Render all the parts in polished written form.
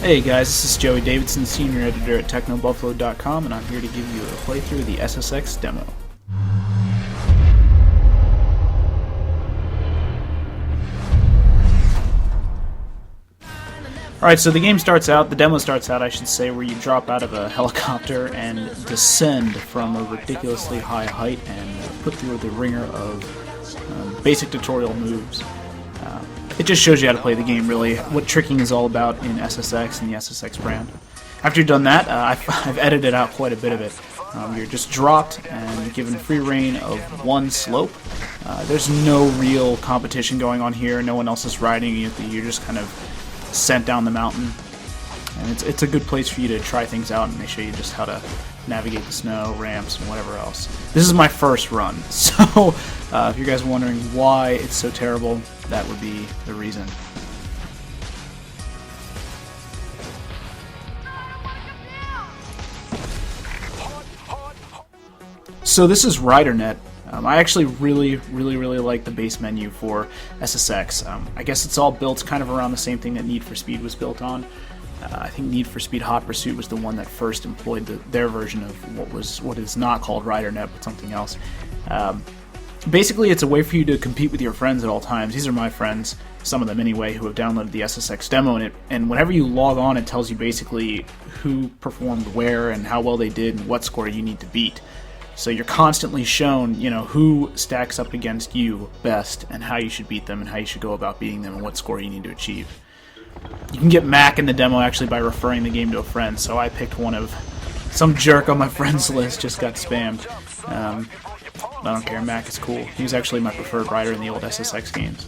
Hey guys, this is Joey Davidson, Senior Editor at TechnoBuffalo.com, and I'm here to give you a playthrough of the SSX Demo. Alright, so the game starts out, the demo starts out, I should say, where you drop out of a helicopter and descend from a ridiculously high height and put through the ringer of basic tutorial moves. It just shows you how to play the game, really, what tricking is all about in SSX and the SSX brand. After you've done that, I've edited out quite a bit of it. You're just dropped and given free reign of one slope. There's no real competition going on here, no one else is riding you, you're just kind of sent down the mountain. And it's a good place for you to try things out, and they show you just how to navigate the snow, ramps, and whatever else. This is my first run, so if you guys are wondering why it's so terrible, that would be the reason. So this is RiderNet. I actually really like the base menu for SSX. I guess it's all built kind of around the same thing that Need for Speed was built on. I think Need for Speed Hot Pursuit was the one that first employed their version of what is not called RiderNet, but something else. Basically, it's a way for you to compete with your friends at all times. These are my friends, some of them anyway, who have downloaded the SSX demo, and whenever you log on, it tells you basically who performed where and how well they did and what score you need to beat. So you're constantly shown, who stacks up against you best and how you should beat them and how you should go about beating them and what score you need to achieve. You can get Mac in the demo actually by referring the game to a friend, so I picked one of some jerk on my friends list, just got spammed. I don't care, Mac is cool. He was actually my preferred rider in the old SSX games.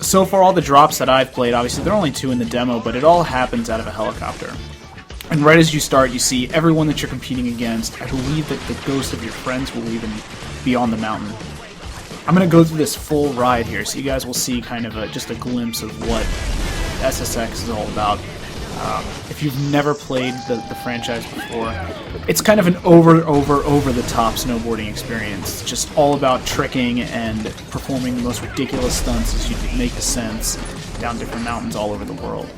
So far, all the drops that I've played, obviously there are only 2 in the demo, but it all happens out of a helicopter. And right as you start, you see everyone that you're competing against. I believe that the ghost of your friends will even be on the mountain. I'm going to go through this full ride here, so you guys will see kind of just a glimpse of what SSX is all about. If you've never played the franchise before, it's kind of an over-the-top snowboarding experience. It's just all about tricking and performing the most ridiculous stunts as you make descents down different mountains all over the world.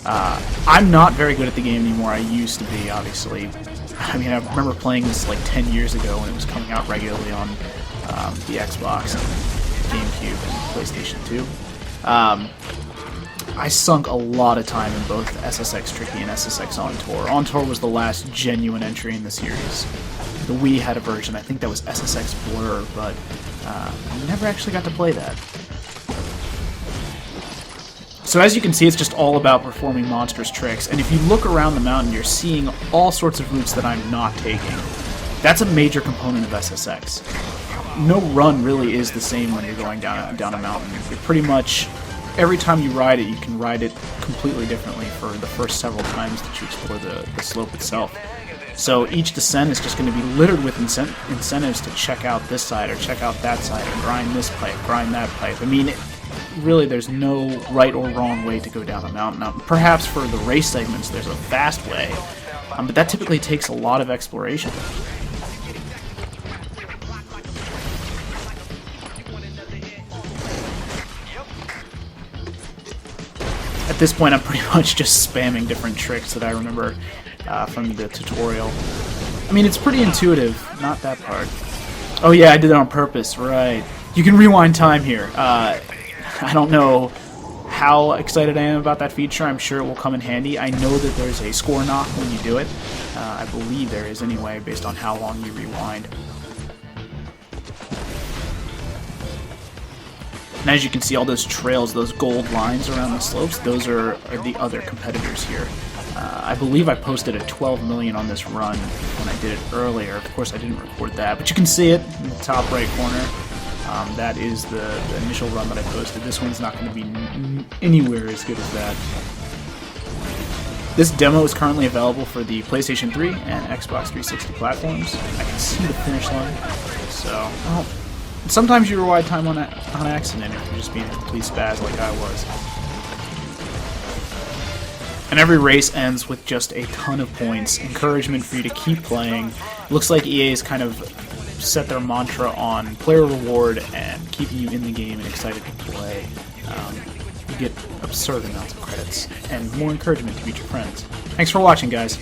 I'm not very good at the game anymore. I used to be, obviously. I mean, I remember playing this like 10 years ago when it was coming out regularly on the Xbox and GameCube and PlayStation 2. I sunk a lot of time in both SSX Tricky and SSX On Tour. On Tour was the last genuine entry in the series. The Wii had a version, I think that was SSX Blur, but I never actually got to play that. So as you can see, it's just all about performing monstrous tricks, and if you look around the mountain, you're seeing all sorts of routes that I'm not taking. That's a major component of SSX. No run really is the same when you're going down a mountain. You're pretty much, every time you ride it, you can ride it completely differently for the first several times that you explore the slope itself. So each descent is just going to be littered with incentives to check out this side or check out that side or grind this pipe, grind that pipe. I mean, really, there's no right or wrong way to go down a mountain. Now, perhaps for the race segments, there's a fast way, but that typically takes a lot of exploration. At this point, I'm pretty much just spamming different tricks that I remember from the tutorial. I mean, it's pretty intuitive, not that part. Oh yeah, I did it on purpose, right. You can rewind time here. I don't know how excited I am about that feature. I'm sure it will come in handy. I know that there's a score knock when you do it. I believe there is anyway, based on how long you rewind. And as you can see, all those trails, those gold lines around the slopes, those are the other competitors here. I believe I posted a 12 million on this run when I did it earlier. Of course, I didn't record that, but you can see it in the top right corner. That is the initial run that I posted. This one's not going to be anywhere as good as that. This demo is currently available for the PlayStation 3 and Xbox 360 platforms. I can see the finish line. So, sometimes you rewind time on accident if you're just being a complete spaz like I was. And every race ends with just a ton of points, encouragement for you to keep playing. It looks like EA is kind of set their mantra on player reward and keeping you in the game and excited to play. get absurd amounts of credits and more encouragement to beat your friends. Thanks for watching, guys.